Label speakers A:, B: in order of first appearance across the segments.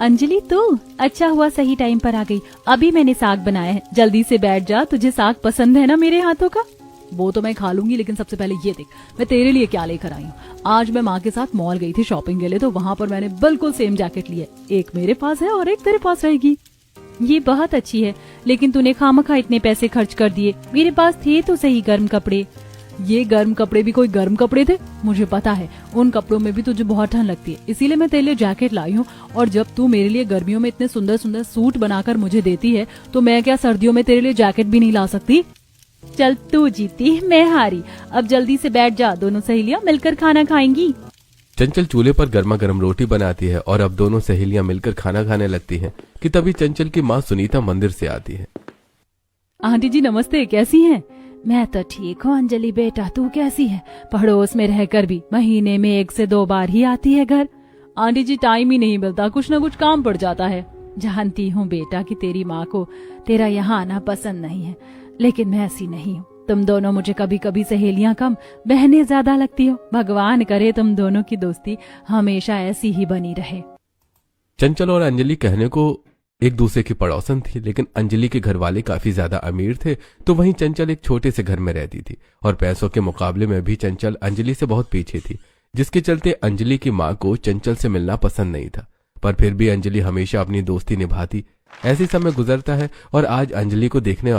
A: अंजलि तू अच्छा हुआ सही टाइम पर आ गई। अभी मैंने साग बनाया है, जल्दी से बैठ जा। तुझे साग पसंद है ना मेरे हाथों का? वो तो मैं खा लूंगी, लेकिन सबसे पहले ये देख मैं तेरे लिए क्या लेकर आई हूँ। आज मैं माँ के साथ मॉल गई थी शॉपिंग के लिए, तो वहाँ पर मैंने बिल्कुल सेम जैकेट ली है। एक मेरे पास है और एक तेरे पास रहेगी। ये बहुत अच्छी है, लेकिन तूने खामखा इतने पैसे खर्च कर दिए। मेरे पास थे तो सही गर्म कपड़े। ये गर्म कपड़े भी कोई गर्म कपड़े थे? मुझे पता है उन कपड़ों में भी तुझे बहुत ठंड लगती है, इसीलिए मैं तेरे लिए जैकेट लाई हूँ। और जब तू मेरे लिए गर्मियों में इतने सुंदर सुंदर सूट बनाकर मुझे देती है, तो मैं क्या सर्दियों में तेरे लिए जैकेट भी नहीं ला सकती? चल तू जीती, मैं हारी। अब जल्दी से बैठ जा, दोनों सहेलियां मिलकर खाना खाएंगी।
B: चंचल चूल्हे पर गर्मा गर्म रोटी बनाती है और अब दोनों सहेलियां मिलकर खाना खाने लगती हैं कि तभी चंचल की माँ सुनीता मंदिर से आती है।
A: आंटी जी नमस्ते, कैसी हैं? मैं तो ठीक हूँ अंजलि बेटा, तू कैसी है? पड़ोस में रहकर भी महीने में 1 से 2 बार ही आती है घर। आंटी जी टाइम ही नहीं मिलता, कुछ न कुछ काम पड़ जाता है। जानती हूँ बेटा कि तेरी माँ को तेरा यहाँ आना पसंद नहीं है, लेकिन मैं ऐसी नहीं हूँ। तुम दोनों मुझे कभी कभी सहेलियां कम बहनें ज्यादा लगती हो। भगवान करे तुम दोनों की दोस्ती हमेशा ऐसी ही बनी रहे।
B: चंचल और अंजलि कहने को एक दूसरे की पड़ोसन थी, लेकिन अंजलि के घर वाले काफी ज्यादा अमीर थे, तो वहीं चंचल एक छोटे से घर में रहती थी और पैसों के मुकाबले में भी चंचल अंजलि से बहुत पीछे थी, जिसके चलते अंजलि की माँ को चंचल से मिलना पसंद नहीं था। पर फिर भी अंजलि हमेशा अपनी दोस्ती निभाती। ऐसे समय गुजरता है और आज अंजलि को देखने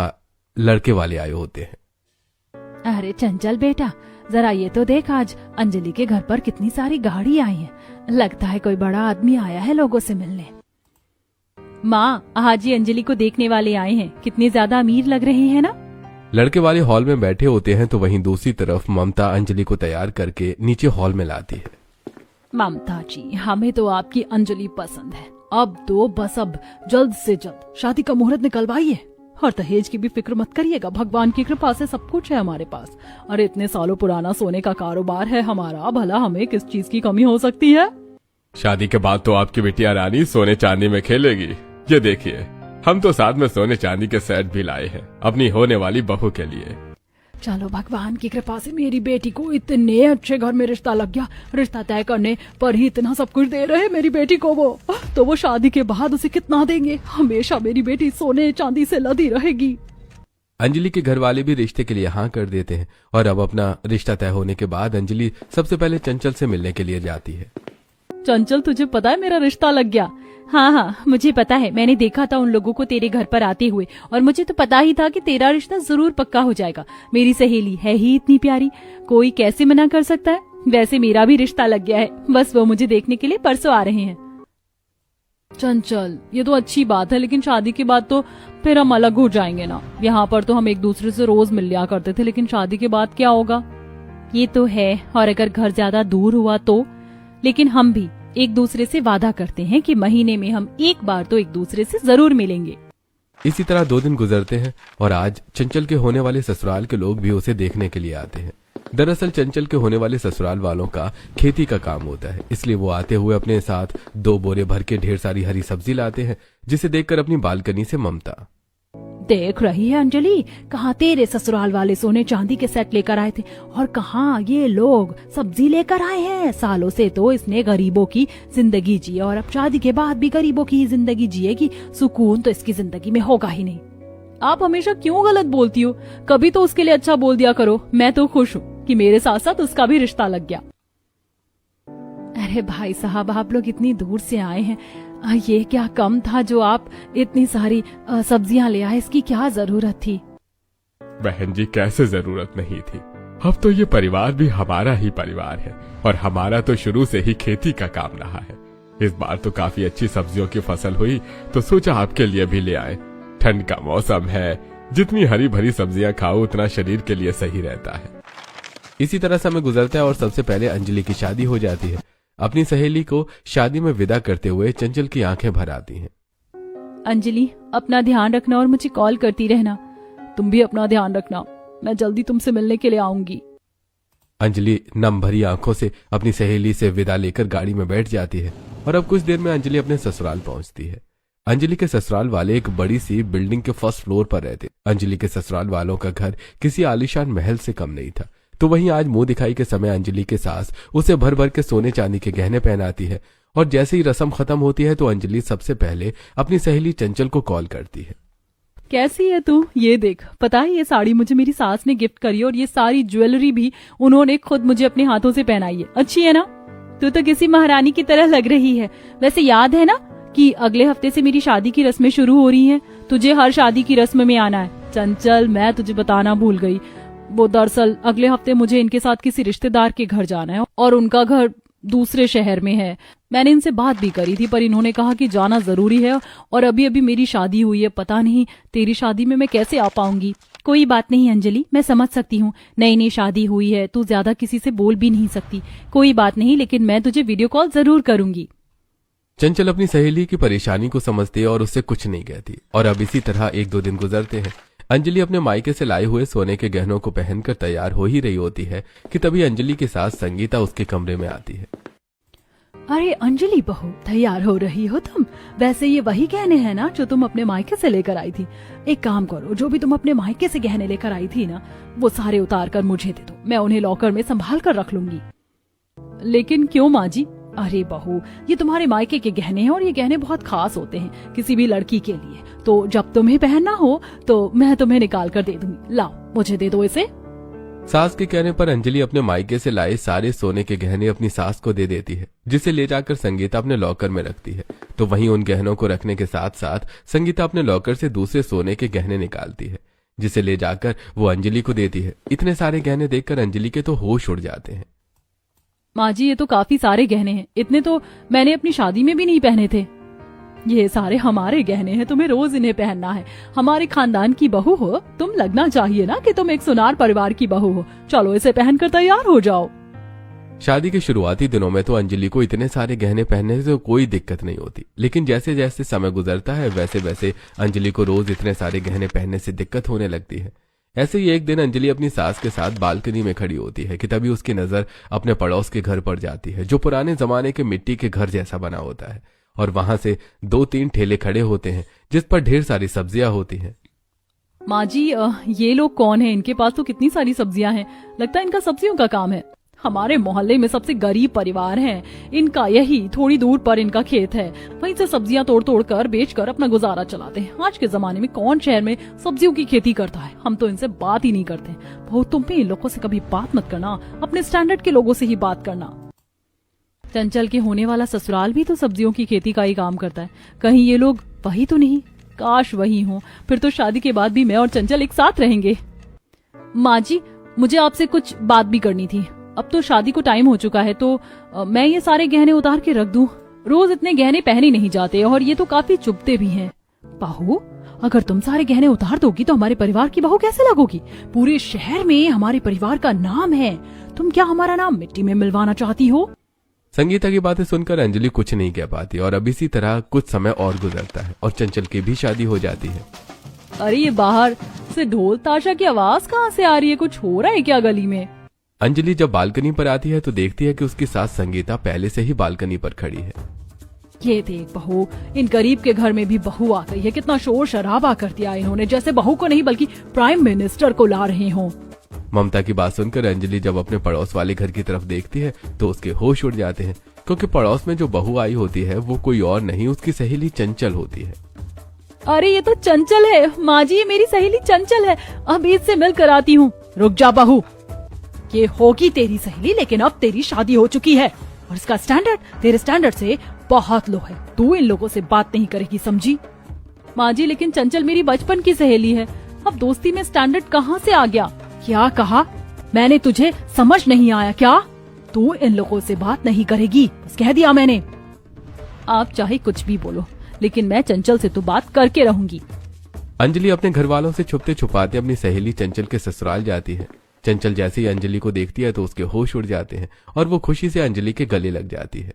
B: लड़के वाले आए होते हैं।
A: अरे चंचल बेटा, जरा ये तो देख, आज अंजलि के घर पर कितनी सारी गाड़ी आई हैं। लगता है कोई बड़ा आदमी आया है लोगों से मिलने। माँ, आज ही अंजलि को देखने वाले आए हैं, कितने ज्यादा अमीर लग रहे हैं ना?
B: लड़के वाले हॉल में बैठे होते हैं, तो वहीं दूसरी तरफ ममता अंजलि को तैयार करके नीचे हॉल में लाती है।
A: ममता जी, हमें तो आपकी अंजलि पसंद है। अब तो बस अब जल्द से जल्द शादी का मुहूर्त निकलवाइए और दहेज की भी फिक्र मत करिएगा। भगवान की कृपा से सब कुछ है हमारे पास। अरे इतने सालों पुराना सोने का कारोबार है हमारा, भला हमें किस चीज की कमी हो सकती है?
C: शादी के बाद तो आपकी बिटिया रानी सोने चांदी में खेलेगी। ये देखिए, हम तो साथ में सोने चांदी के सेट भी लाए हैं अपनी होने वाली बहू के लिए।
A: चलो भगवान की कृपा से मेरी बेटी को इतने अच्छे घर में रिश्ता लग गया। रिश्ता तय करने पर ही इतना सब कुछ दे रहे मेरी बेटी को, वो शादी के बाद उसे कितना देंगे? हमेशा मेरी बेटी सोने चांदी से लदी रहेगी।
B: अंजलि के घर वाले भी रिश्ते के लिए हाँ कर देते हैं और अब अपना रिश्ता तय होने के बाद अंजलि सबसे पहले चंचल से मिलने के लिए जाती है।
A: चंचल, तुझे पता है मेरा रिश्ता लग गया? हाँ, मुझे पता है। मैंने देखा था उन लोगों को तेरे घर पर आते हुए, और मुझे तो पता ही था कि तेरा रिश्ता जरूर पक्का हो जाएगा। मेरी सहेली है ही इतनी प्यारी, कोई कैसे मना कर सकता है? वैसे मेरा भी रिश्ता लग गया है, बस वो मुझे देखने के लिए परसों आ रहे हैं। चंचल, ये तो अच्छी बात है, लेकिन शादी के बाद तो फिर हम अलग हो जाएंगे ना। यहाँ पर तो हम एक दूसरे से रोज मिल लिया करते थे, लेकिन शादी के बाद क्या होगा? ये तो है, और अगर घर ज्यादा दूर हुआ तो? लेकिन हम भी एक दूसरे से वादा करते हैं कि महीने में हम एक बार तो एक दूसरे से जरूर मिलेंगे।
B: इसी तरह 2 दिन गुजरते हैं और आज चंचल के होने वाले ससुराल के लोग भी उसे देखने के लिए आते हैं। दरअसल चंचल के होने वाले ससुराल वालों का खेती का काम होता है, इसलिए वो आते हुए अपने साथ 2 बोरे भर के ढेर सारी हरी सब्जी लाते हैं, जिसे देखकर अपनी बालकनी से ममता,
A: देख रही है अंजलि, कहाँ तेरे ससुराल वाले सोने चांदी के सेट लेकर आए थे और कहाँ ये लोग सब्जी लेकर आए हैं। सालों से तो इसने गरीबों की जिंदगी जी और अब शादी के बाद भी गरीबों की जिंदगी जिएगी। सुकून तो इसकी जिंदगी में होगा ही नहीं। आप हमेशा क्यों गलत बोलती हो? कभी तो उसके लिए अच्छा बोल दिया करो। मैं तो खुश हूँ कि मेरे साथ साथ उसका भी रिश्ता लग गया। अरे भाई साहब, आप लोग इतनी दूर से आए हैं, ये क्या कम था जो आप इतनी सारी सब्जियां ले आए? इसकी क्या जरूरत थी?
C: बहन जी, कैसे जरूरत नहीं थी? अब तो ये परिवार भी हमारा ही परिवार है और हमारा तो शुरू से ही खेती का काम रहा है। इस बार तो काफी अच्छी सब्जियों की फसल हुई, तो सोचा आपके लिए भी ले आए। ठंड का मौसम है, जितनी हरी भरी सब्जियां खाओ उतना शरीर के लिए सही रहता है।
B: इसी तरह समय गुजरता है और सबसे पहले अंजलि की शादी हो जाती है। अपनी सहेली को शादी में विदा करते हुए चंचल की आंखें भर आती हैं।
A: अंजलि, अपना ध्यान रखना और मुझे कॉल करती रहना। तुम भी अपना ध्यान रखना, मैं जल्दी तुमसे मिलने के लिए आऊंगी।
B: अंजलि नम भरी आंखों से अपनी सहेली से विदा लेकर गाड़ी में बैठ जाती है और अब कुछ देर में अंजलि अपने ससुराल पहुंचती है। अंजलि के ससुराल वाले एक बड़ी सी बिल्डिंग के फर्स्ट फ्लोर पर रहते। अंजलि के ससुराल वालों का घर किसी आलीशान महल से कम नहीं था, तो वहीं आज मुंह दिखाई के समय अंजलि के सास उसे भर भर के सोने चांदी के गहने पहनाती है और जैसे ही रस्म खत्म होती है तो अंजलि सबसे पहले अपनी सहेली चंचल को कॉल करती है।
A: कैसी है तू? ये देख, पता है ये साड़ी मुझे मेरी सास ने गिफ्ट करी और ये सारी ज्वेलरी भी उन्होंने खुद मुझे अपने हाथों से पहनाई है। अच्छी है ना? तू तो किसी महारानी की तरह लग रही है। वैसे याद है ना कि अगले हफ्ते से मेरी शादी की रस्में शुरू हो रही हैं। तुझे हर शादी की रस्म में आना है। चंचल, मैं तुझे बताना भूल गई, वो दरअसल अगले हफ्ते मुझे इनके साथ किसी रिश्तेदार के घर जाना है और उनका घर दूसरे शहर में है। मैंने इनसे बात भी करी थी पर इन्होंने कहा कि जाना जरूरी है और अभी अभी मेरी शादी हुई है। पता नहीं तेरी शादी में मैं कैसे आ पाऊंगी। कोई बात नहीं अंजलि, मैं समझ सकती हूँ, नई नई शादी हुई है, तू ज्यादा किसी से बोल भी नहीं सकती। कोई बात नहीं, लेकिन मैं तुझे वीडियो कॉल जरूर करूंगी।
B: चंचल अपनी सहेली की परेशानी को समझती है और उससे कुछ नहीं कहती। और अब इसी तरह 1-2 दिन गुजरते हैं। अंजलि अपने मायके से लाए हुए सोने के गहनों को पहनकर तैयार हो ही रही होती है कि तभी अंजलि के साथ संगीता उसके कमरे में आती है।
A: अरे अंजलि बहू, तैयार हो रही हो तुम? वैसे ये वही गहने हैं ना जो तुम अपने मायके से लेकर आई थी? एक काम करो, जो भी तुम अपने मायके से गहने लेकर आई थी ना, वो सारे उतार कर मुझे दे दो। मैं उन्हें लॉकर में संभाल कर रख लूंगी। लेकिन क्यों माँ जी? अरे बहू, ये तुम्हारे मायके के गहने हैं और ये गहने बहुत खास होते हैं किसी भी लड़की के लिए। तो जब तुम्हें पहनना हो तो मैं तुम्हें निकाल कर दे दूंगी। लाओ, मुझे दे दो इसे।
B: सास के कहने पर अंजलि अपने मायके से लाए सारे सोने के गहने अपनी सास को दे देती है, जिसे ले जाकर संगीता अपने लॉकर में रखती है। तो वहीं उन गहनों को रखने के साथ साथ संगीता अपने लॉकर से दूसरे सोने के गहने निकालती है, जिसे ले जाकर वो अंजलि को देती है। इतने सारे गहने देखकर अंजलि के तो होश उड़ जाते हैं।
A: माँ जी, ये तो काफी सारे गहने हैं। इतने तो मैंने अपनी शादी में भी नहीं पहने थे। ये सारे हमारे गहने हैं, तुम्हें रोज इन्हें पहनना है। हमारे खानदान की बहू हो, तुम लगना चाहिए ना कि तुम एक सुनार परिवार की बहू हो। चलो इसे पहनकर तैयार हो जाओ।
B: शादी के शुरुआती दिनों में तो अंजलि को इतने सारे गहने पहनने से कोई दिक्कत नहीं होती, लेकिन जैसे जैसे समय गुजरता है वैसे वैसे अंजलि को रोज इतने सारे गहने पहनने से दिक्कत होने लगती है। ऐसे ही एक दिन अंजलि अपनी सास के साथ बालकनी में खड़ी होती है कि तभी उसकी नजर अपने पड़ोस के घर पर जाती है, जो पुराने जमाने के मिट्टी के घर जैसा बना होता है। और वहां से 2-3 ठेले खड़े होते हैं जिस पर ढेर सारी सब्जियां होती हैं।
A: माँ जी, ये लोग कौन हैं? इनके पास तो कितनी सारी सब्जियां हैं। लगता है इनका सब्जियों का काम है। हमारे मोहल्ले में सबसे गरीब परिवार है इनका, यही थोड़ी दूर पर इनका खेत है। वहीं से सब्जियां तोड़ तोड़ कर बेच कर अपना गुजारा चलाते हैं। आज के जमाने में कौन शहर में सब्जियों की खेती करता है? हम तो इनसे बात ही नहीं करते। बहुत तुम भी इन लोगों से कभी बात मत करना, अपने स्टैंडर्ड के लोगों से ही बात करना। चंचल के होने वाला ससुराल भी तो सब्जियों की खेती का ही काम करता है। कहीं ये लोग वही तो नहीं? काश वही हो, फिर तो शादी के बाद भी मैं और चंचल एक साथ रहेंगे। माँ जी, मुझे आपसे कुछ बात भी करनी थी। अब तो शादी को टाइम हो चुका है, तो मैं ये सारे गहने उतार के रख दूं? रोज इतने गहने पहने नहीं जाते और ये तो काफी चुभते भी हैं। बहू, अगर तुम सारे गहने उतार दोगी तो हमारे परिवार की बहू कैसे लगोगी? पूरे शहर में हमारे परिवार का नाम है। तुम क्या हमारा नाम मिट्टी में मिलवाना चाहती हो?
B: संगीता की बातें सुनकर अंजलि कुछ नहीं कह पाती और अब इसी तरह कुछ समय और गुजरता है और चंचल की भी शादी हो जाती है।
A: अरे ये बाहर से ढोल ताशा की आवाज कहाँ से आ रही है? कुछ हो रहा है क्या गली में?
B: अंजलि जब बालकनी पर आती है तो देखती है कि उसकी सास संगीता पहले से ही बालकनी पर खड़ी है।
A: ये देख बहू, इन गरीब के घर में भी बहू आ गई है। कितना शोर शराबा कर दिया इन्होंने, जैसे बहू को नहीं बल्कि प्राइम मिनिस्टर को ला रहे हों।
B: ममता की बात सुनकर अंजलि जब अपने पड़ोस वाले घर की तरफ देखती है तो उसके होश उड़ जाते हैं, क्योंकि पड़ोस में जो बहू आई होती है वो कोई और नहीं, उसकी सहेली चंचल होती है।
A: अरे ये तो चंचल है माँ जी, ये मेरी सहेली चंचल है। अब इससे मिलकर आती हूँ। रुक जा बहू, ये होगी तेरी सहेली, लेकिन अब तेरी शादी हो चुकी है और इसका स्टैंडर्ड तेरे स्टैंडर्ड से बहुत लो है। तू इन लोगों से बात नहीं करेगी, समझी? माँ जी, लेकिन चंचल मेरी बचपन की सहेली है। अब दोस्ती में स्टैंडर्ड कहाँ से आ गया? क्या कहा मैंने? तुझे समझ नहीं आया क्या? तू इन लोगों से बात नहीं करेगी, बस कह दिया मैंने। आप चाहे कुछ भी बोलो, लेकिन मैं चंचल से तो बात करके रहूंगी।
B: अंजलि अपने घर वालों से छुपते छुपाते अपनी सहेली चंचल के ससुराल जाती है। चंचल जैसे ही अंजलि को देखती है तो उसके होश उड़ जाते हैं और वो खुशी से अंजलि के गले लग जाती है।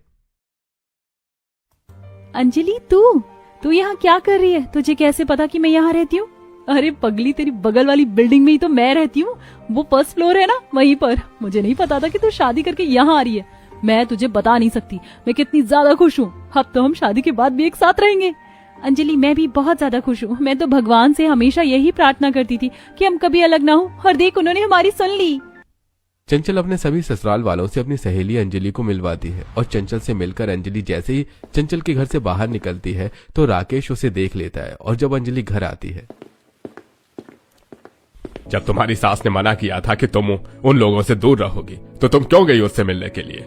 A: अंजलि, तू यहाँ क्या कर रही है? तुझे कैसे पता कि मैं यहाँ रहती हूँ? अरे पगली, तेरी बगल वाली बिल्डिंग में ही तो मैं रहती हूँ। वो फर्स्ट फ्लोर है ना, वहीं पर। मुझे नहीं पता था कि तू शादी करके यहाँ आ रही है। मैं तुझे बता नहीं सकती मैं कितनी ज्यादा खुश हूँ। अब तो हम शादी के बाद भी एक साथ रहेंगे। अंजलि, मैं भी बहुत ज्यादा खुश हूँ। मैं तो भगवान से हमेशा यही प्रार्थना करती थी कि हम कभी अलग ना हो, और देख उन्होंने हमारी सुन ली।
B: चंचल अपने सभी ससुराल वालों से अपनी सहेली अंजलि को मिलवाती है और चंचल से मिलकर अंजलि जैसे ही चंचल के घर से बाहर निकलती है तो राकेश उसे देख लेता है और जब अंजलि घर आती है।
C: जब तुम्हारी सास ने मना किया था कि तुम उन लोगों से दूर रहोगी तो तुम क्यों गई उससे मिलने के लिए?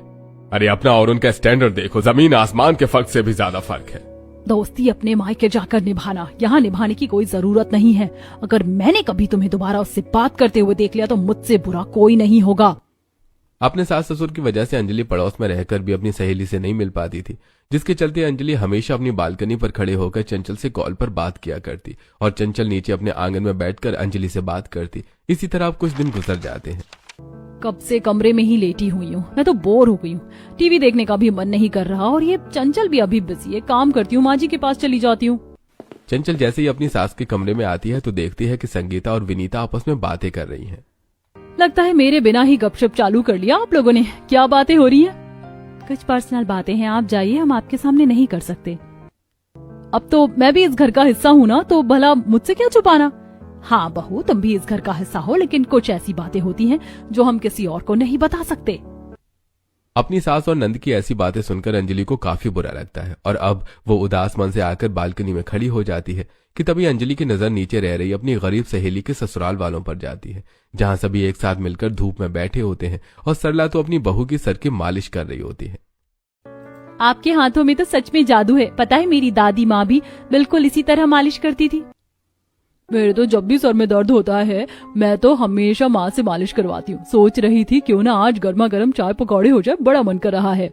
C: अरे अपना और उनका स्टैंडर्ड देखो, जमीन आसमान के फर्क से भी ज्यादा फर्क है।
A: दोस्ती अपने मायके जाकर निभाना, यहाँ निभाने की कोई जरूरत नहीं है। अगर मैंने कभी तुम्हें दोबारा उससे बात करते हुए देख लिया तो मुझसे बुरा कोई नहीं होगा।
B: अपने सास ससुर की वजह से अंजलि पड़ोस में रहकर भी अपनी सहेली से नहीं मिल पाती थी, जिसके चलते अंजलि हमेशा अपनी बालकनी पर खड़े होकर चंचल से कॉल पर बात किया करती और चंचल नीचे अपने आंगन में बैठकर अंजलि से बात करती। इसी तरह अब कुछ दिन गुजर जाते हैं।
A: कब से कमरे में ही लेटी हुई हूँ, मैं तो बोर हो गई हूँ। टीवी देखने का भी मन नहीं कर रहा और ये चंचल भी अभी बिजी है। काम करती हूँ, माँ जी के पास चली जाती हूँ।
B: चंचल जैसे ही अपनी सास के कमरे में आती है तो देखती है कि संगीता और विनीता आपस में बातें कर रही हैं।
A: लगता है मेरे बिना ही गपशप चालू कर लिया आप लोगों ने। क्या बातें हो रही हैं? कुछ पर्सनल बातें हैं, आप जाइए, हम आपके सामने नहीं कर सकते। अब तो मैं भी इस घर का हिस्सा हूँ ना, तो भला मुझसे क्या छुपाना। हाँ बहू, तुम भी इस घर का हिस्सा हो, लेकिन कुछ ऐसी बातें होती हैं जो हम किसी और को नहीं बता सकते।
B: अपनी सास और नंद की ऐसी बातें सुनकर अंजलि को काफी बुरा लगता है और अब वो उदास मन से आकर बालकनी में खड़ी हो जाती है कि तभी अंजलि की नजर नीचे रह रही अपनी गरीब सहेली के ससुराल वालों पर जाती है, जहां सभी एक साथ मिलकर धूप में बैठे होते हैं और सरला तो अपनी बहू की सर की मालिश कर रही होती है।
A: आपके हाथों में तो सच में जादू है। पता है मेरी दादी माँ भी बिल्कुल इसी तरह मालिश करती थी। मेरे तो जब भी सर में दर्द होता है मैं तो हमेशा माँ से मालिश करवाती हूँ। सोच रही थी क्यों ना आज गर्मा गर्म चाय पकौड़े हो जाए, बड़ा मन कर रहा है।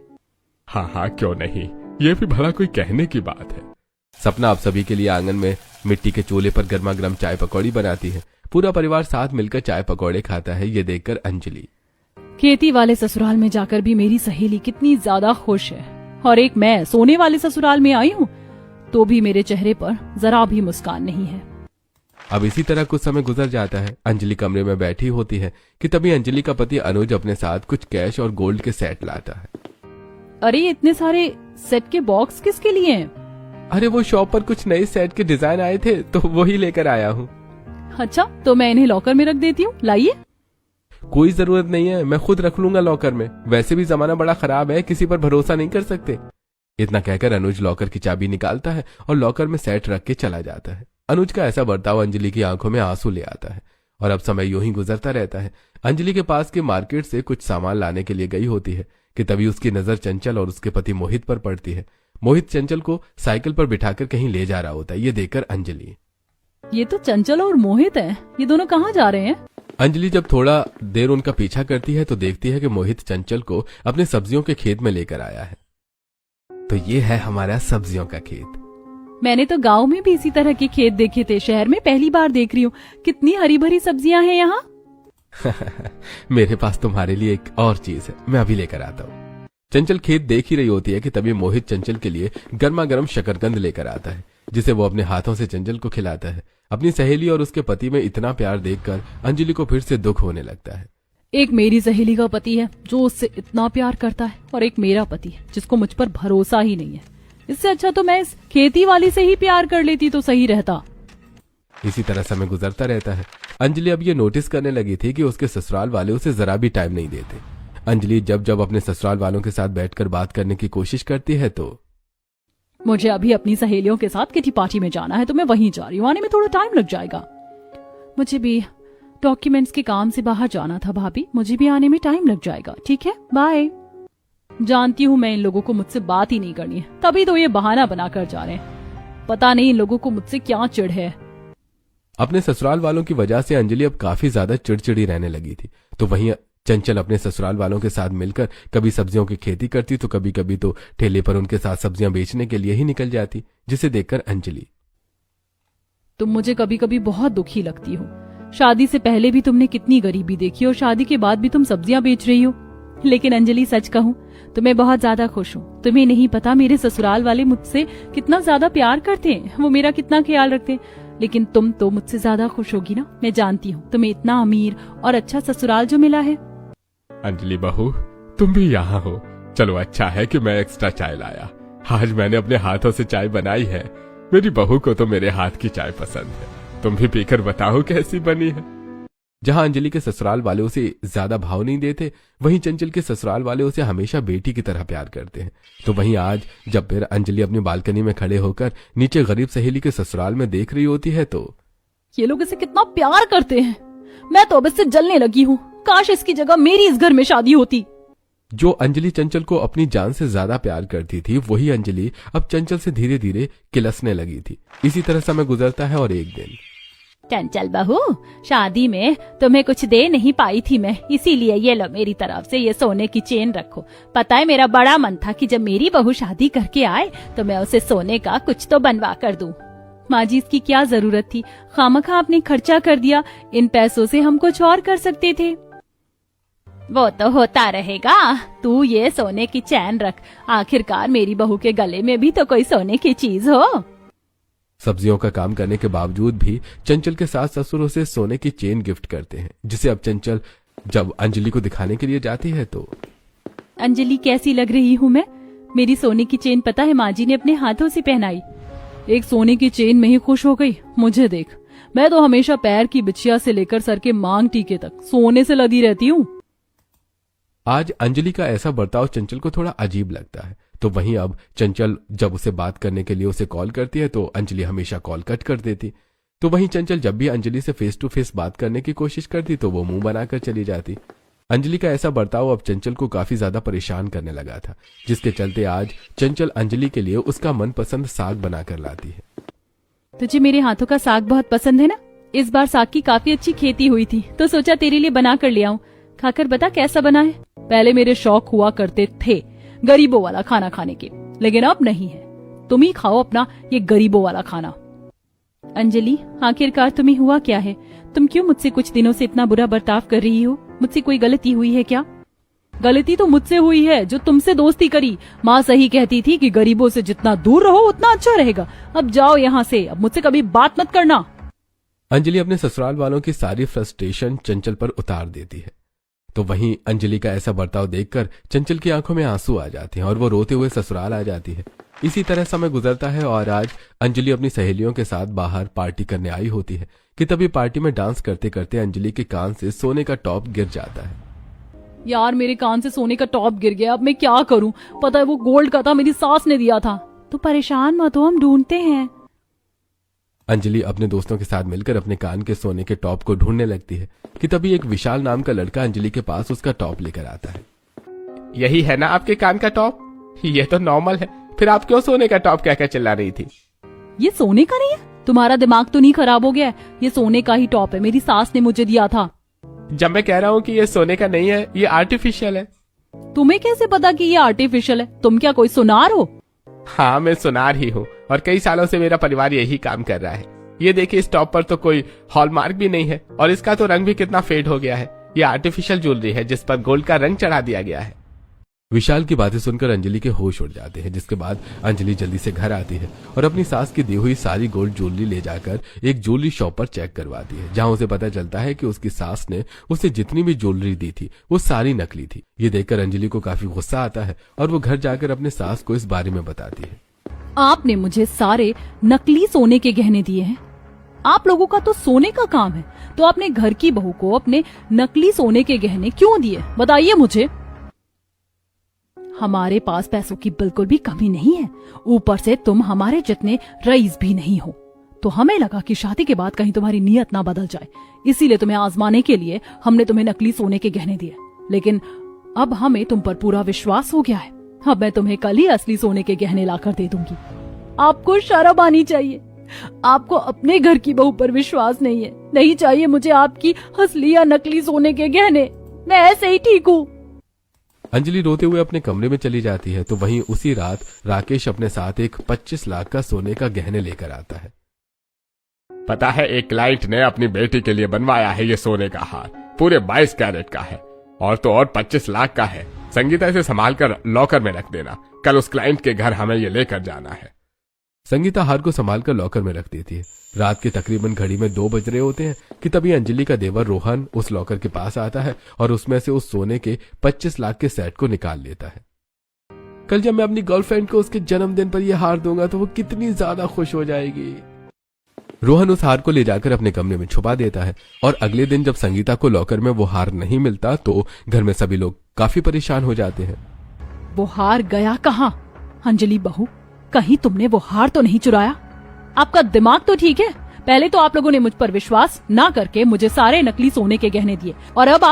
C: हाँ हाँ क्यों नहीं, ये भी भला कोई कहने की बात है।
B: सपना आप सभी के लिए आंगन में मिट्टी के चूल्हे पर गर्मा गर्म चाय पकौड़ी बनाती है। पूरा परिवार साथ मिलकर चाय पकौड़े खाता है। ये देखकर अंजलि,
A: खेती वाले ससुराल में जाकर भी मेरी सहेली कितनी ज्यादा खुश है और एक मैं सोने वाले ससुराल में आई हूँ तो भी मेरे चेहरे पर जरा भी मुस्कान नहीं है।
B: अब इसी तरह कुछ समय गुजर जाता है। अंजलि कमरे में बैठी होती है कि तभी अंजलि का पति अनुज अपने साथ कुछ कैश और गोल्ड के सेट लाता है।
A: अरे इतने सारे सेट के बॉक्स किसके लिए हैं?
B: अरे वो शॉप पर कुछ नए सेट के डिजाइन आए थे तो वही लेकर आया हूँ।
A: अच्छा, तो मैं इन्हें लॉकर में रख देती हूँ, लाइए।
B: कोई जरूरत नहीं है, मैं खुद रख लूंगा लॉकर में। वैसे भी जमाना बड़ा खराब है, किसी पर भरोसा नहीं कर सकते। इतना कहकर अनुज लॉकर की चाबी निकालता है और लॉकर में सेट रख के चला जाता है। अनुज का ऐसा बर्ताव अंजलि की आंखों में आंसू ले आता है और अब समय यूं ही गुजरता रहता है। अंजलि के पास के मार्केट से कुछ सामान लाने के लिए गई होती है कि तभी उसकी नजर चंचल और उसके पति मोहित पर पड़ती है। मोहित चंचल को साइकिल पर बिठाकर कहीं ले जा रहा होता है। ये देखकर अंजलि,
A: ये तो चंचल और मोहित है, ये दोनों कहाँ जा रहे हैं?
B: अंजलि जब थोड़ा देर उनका पीछा करती है तो देखती है कि मोहित चंचल को अपने सब्जियों के खेत में लेकर आया है। तो ये है हमारा सब्जियों का खेत।
A: मैंने तो गांव में भी इसी तरह के खेत देखे थे, शहर में पहली बार देख रही हूँ। कितनी हरी भरी सब्जियां हैं यहाँ।
B: मेरे पास तुम्हारे लिए एक और चीज है, मैं अभी लेकर आता हूँ। चंचल खेत देख ही रही होती है कि तभी मोहित चंचल के लिए गर्मा गर्म शकरकंद लेकर आता है, जिसे वो अपने हाथों से चंचल को खिलाता है। अपनी सहेली और उसके पति में इतना प्यार देखकर अंजलि को फिर से दुख होने लगता है।
A: एक मेरी सहेली का पति है जो उससे इतना प्यार करता है और एक मेरा पति है जिसको मुझ पर भरोसा ही नहीं है। इससे अच्छा तो मैं इस खेती वाली से ही प्यार कर लेती तो सही रहता।
B: इसी तरह समय गुजरता रहता है। अंजलि अब ये नोटिस करने लगी थी कि उसके ससुराल वाले उसे जरा भी टाइम नहीं देते। अंजलि जब जब अपने ससुराल वालों के साथ बैठकर बात करने की कोशिश करती है तो,
A: मुझे अभी अपनी सहेलियों के साथ किटी पार्टी में जाना है तो मैं वहीं जा रही हूँ, आने में थोड़ा टाइम लग जाएगा। मुझे भी डॉक्यूमेंट्स के काम से बाहर जाना था भाभी, मुझे भी आने में टाइम लग जाएगा। ठीक है, बाय। जानती हूँ मैं इन लोगों को मुझसे बात ही नहीं करनी है, तभी तो ये बहाना बनाकर जा रहे हैं। पता नहीं इन लोगों को मुझसे क्या चिढ़ है।
B: अपने ससुराल वालों की वजह से अंजलि अब काफी ज्यादा चिड़चिड़ी रहने लगी थी। तो वहीं चंचल अपने ससुराल वालों के साथ मिलकर कभी सब्जियों की खेती करती तो कभी कभी तो ठेले पर उनके साथ सब्जियां बेचने के लिए ही निकल जाती, जिसे देखकर अंजलि,
A: तुम मुझे कभी कभी बहुत दुखी लगती हो। शादी से पहले भी तुमने कितनी गरीबी देखी और शादी के बाद भी तुम सब्जियां बेच रही हो। लेकिन अंजलि सच कहूँ तो मैं बहुत ज्यादा खुश हूँ। तुम्हें नहीं पता मेरे ससुराल वाले मुझसे कितना ज्यादा प्यार करते हैं, वो मेरा कितना ख्याल रखते हैं। लेकिन तुम तो मुझसे ज्यादा खुश होगी ना। मैं जानती हूँ तुम्हें इतना अमीर और अच्छा ससुराल जो मिला है।
C: अंजलि बहू, तुम भी यहाँ हो। चलो अच्छा है कि मैं एक्स्ट्रा चाय लाया। आज मैंने अपने हाथों से चाय बनाई है। मेरी बहू को तो मेरे हाथ की चाय पसंद है। तुम भी पीकर बताओ कैसी बनी है।
B: जहां अंजलि के ससुराल वाले उसे ज्यादा भाव नहीं देते, वहीं चंचल के ससुराल वाले उसे हमेशा बेटी की तरह प्यार करते हैं। तो वहीं आज जब फिर अंजलि अपनी बालकनी में खड़े होकर नीचे गरीब सहेली के ससुराल में देख रही होती है तो
A: ये लोग इसे कितना प्यार करते हैं, मैं तो अब इससे जलने लगी हूँ। काश इसकी जगह मेरी इस घर में शादी होती।
B: जो अंजलि चंचल को अपनी जान से ज्यादा प्यार करती थी, वही अंजलि अब चंचल से धीरे धीरे किलसने लगी थी। इसी तरह समय गुजरता है और एक दिन
A: चंचल बहू, शादी में तुम्हें कुछ दे नहीं पाई थी मैं, इसीलिए ये लो मेरी तरफ से ये सोने की चेन रखो। पता है मेरा बड़ा मन था कि जब मेरी बहू शादी करके आए तो मैं उसे सोने का कुछ तो बनवा कर दूं। माँ जी, इसकी क्या जरूरत थी, खामखा आपने खर्चा कर दिया। इन पैसों से हम कुछ और कर सकते थे। वो तो होता रहेगा, तू ये सोने की चैन रख। आखिरकार मेरी बहू के गले में भी तो कोई सोने की चीज हो।
B: सब्जियों का काम करने के बावजूद भी चंचल के सास ससुर उसे सोने की चेन गिफ्ट करते हैं, जिसे अब चंचल जब अंजलि को दिखाने के लिए जाती है तो
A: अंजलि, कैसी लग रही हूँ मैं? मेरी सोने की चेन पता है माँ जी ने अपने हाथों से पहनाई। एक सोने की चेन में ही खुश हो गई। मुझे देख, मैं तो हमेशा पैर की बिछिया से लेकर सर के मांग टीके तक सोने से लदी रहती हूँ।
B: आज अंजलि का ऐसा बर्ताव चंचल को थोड़ा अजीब लगता है। तो वहीं अब चंचल जब उसे बात करने के लिए उसे कॉल करती है तो अंजलि हमेशा कॉल कट कर देती। तो वहीं चंचल जब भी अंजलि से फेस टू फेस बात करने की कोशिश करती तो वो मुंह बनाकर चली जाती। अंजलि का ऐसा बर्ताव अब चंचल को काफी ज्यादा परेशान करने लगा था, जिसके चलते आज चंचल अंजलि के लिए उसका मनपसंद साग बनाकर लाती है।
A: तुझे मेरे हाथों का साग बहुत पसंद है ना? इस बार साग की काफी अच्छी खेती हुई थी तो सोचा तेरे लिए बना कर ले आऊं। खाकर बता कैसा बना है। पहले मेरे शौक हुआ करते थे गरीबों वाला खाना खाने के, लेकिन अब नहीं है। तुम ही खाओ अपना ये गरीबों वाला खाना। अंजलि, आखिरकार तुम्हें हुआ क्या है? तुम क्यों मुझसे कुछ दिनों से इतना बुरा बर्ताव कर रही हो? मुझसे कोई गलती हुई है क्या? गलती तो मुझसे हुई है जो तुमसे दोस्ती करी। माँ सही कहती थी कि गरीबों से जितना दूर रहो उतना अच्छा रहेगा। अब जाओ यहाँ से, अब मुझसे कभी बात मत करना।
B: अंजलि अपने ससुराल वालों की सारी फ्रस्ट्रेशन चंचल पर उतार देती है। तो वहीं अंजलि का ऐसा बर्ताव देखकर चंचल की आंखों में आंसू आ जाते हैं और वो रोते हुए ससुराल आ जाती है। इसी तरह समय गुजरता है और आज अंजलि अपनी सहेलियों के साथ बाहर पार्टी करने आई होती है कि तभी पार्टी में डांस करते करते अंजलि के कान से सोने का टॉप गिर जाता है।
A: यार, मेरे कान से सोने का टॉप गिर गया, अब मैं क्या करूं? पता है वो गोल्ड का था, मेरी सास ने दिया था। तो परेशान मत हो, हम ढूंढते हैं।
B: अंजलि अपने दोस्तों के साथ मिलकर अपने कान के सोने के टॉप को ढूंढने लगती है कि तभी एक विशाल नाम का लड़का अंजलि के पास उसका टॉप लेकर आता है।
C: यही है ना आपके कान का टॉप? ये तो नॉर्मल है, फिर आप क्यों सोने का टॉप क्या चिल्ला रही थी?
A: ये सोने का नहीं है? तुम्हारा दिमाग तो नहीं खराब हो गया? ये सोने का ही टॉप है, मेरी सास ने मुझे दिया था।
C: जब मैं कह रहा हूँ कि ये सोने का नहीं है, ये आर्टिफिशियल है।
A: तुम्हें कैसे पता कि ये आर्टिफिशियल है? तुम क्या कोई सुनार हो?
C: हाँ, मैं सुनार ही हूँ और कई सालों से मेरा परिवार यही काम कर रहा है। ये देखिए, इस टॉप पर तो कोई हॉलमार्क भी नहीं है और इसका तो रंग भी कितना फेड हो गया है। ये आर्टिफिशियल ज्वेलरी है जिस पर गोल्ड का रंग चढ़ा दिया गया है।
B: विशाल की बातें सुनकर अंजलि के होश उड़ जाते हैं, जिसके बाद अंजलि जल्दी से घर आती है और अपनी सास की दी हुई सारी गोल्ड ज्वेलरी ले जाकर एक ज्वेलरी शॉप पर चेक करवाती है, जहां उसे पता चलता है कि उसकी सास ने उसे जितनी भी ज्वेलरी दी थी वो सारी नकली थी। ये देखकर अंजलि को काफी गुस्सा आता है और वो घर जाकर अपने सास को इस बारे में बताती है।
A: आपने मुझे सारे नकली सोने के गहने दिए हैं। आप लोगों का तो सोने का काम है, तो आपने घर की बहू को अपने नकली सोने के गहने क्यों दिए? बताइए मुझे। हमारे पास पैसों की बिल्कुल भी कमी नहीं है, ऊपर से तुम हमारे जितने रईस भी नहीं हो, तो हमें लगा कि शादी के बाद कहीं तुम्हारी नीयत ना बदल जाए, इसीलिए तुम्हें आजमाने के लिए हमने तुम्हें नकली सोने के गहने दिए। लेकिन अब हमें तुम पर पूरा विश्वास हो गया है। अब मैं तुम्हें कल ही असली सोने के गहने लाकर दे दूंगी। आपको शर्म आनी चाहिए। आपको अपने घर की बहू पर विश्वास नहीं है। नहीं चाहिए मुझे आपकी असली या नकली सोने के गहने, मैं ऐसे ही ठीक हूँ।
B: अंजलि रोते हुए अपने कमरे में चली जाती है। तो वहीं उसी रात राकेश अपने साथ एक 25 लाख का सोने का गहने लेकर आता है।
C: पता है, एक क्लाइंट ने अपनी बेटी के लिए बनवाया है ये सोने का हार, पूरे 22 कैरेट का है और तो और 25 लाख का है। संगीता इसे संभाल कर लॉकर में रख देना, कल उस क्लाइंट के घर हमें ये लेकर जाना है।
B: संगीता हार को संभालकर लॉकर में रख देती है। रात के तकरीबन घड़ी में 2 बज रहे होते हैं कि तभी अंजलि का देवर रोहन उस लॉकर के पास आता है और उसमें से उस सोने के 25 लाख के सेट को निकाल लेता है। कल जब मैं अपनी गर्लफ्रेंड को उसके जन्मदिन पर यह हार दूंगा तो वो कितनी ज्यादा खुश हो जाएगी। रोहन उस हार को ले जाकर अपने कमरे में छुपा देता है और अगले दिन जब संगीता को लॉकर में वो हार नहीं मिलता तो घर में सभी लोग काफी परेशान हो जाते हैं।
A: वो हार गया कहाँ? अंजलि बहू, कहीं तुमने वो हार तो नहीं चुराया? आपका दिमाग तो ठीक है? पहले तो आप लोगों ने मुझ पर विश्वास ना करके मुझे सारे नकली सोने के गहने दिए और अब